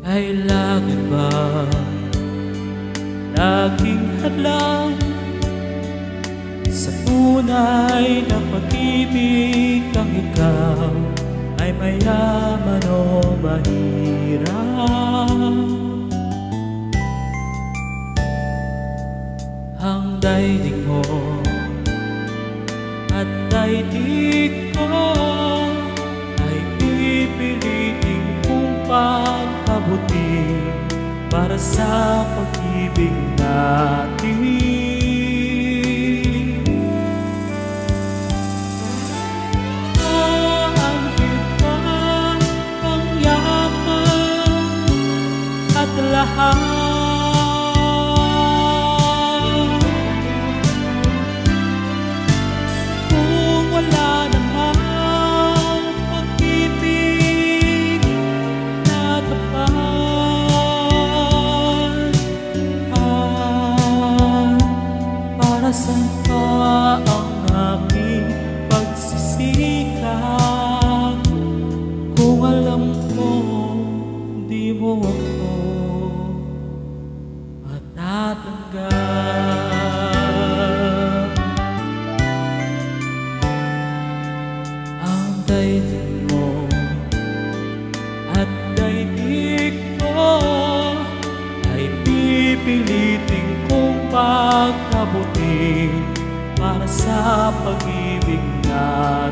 Ay lagi ba laging hadlang sa tunay na pag-ibig ang ikaw ay mayaman o mahirap? Ang daigdig mo at daigdig ko ay pipilitin kong pagpabuti para sa pag-ibig natin. Ang hirap, ang yaman at lahat, kung wala namang pag-ibig na tapat, para saan pa ang aking pagsisikap kung alam ko di mo ako matatanggap? Ang daigdig mo at daigdig ko ay pipilitin kong pagkabuti para sa pag-ibig natin.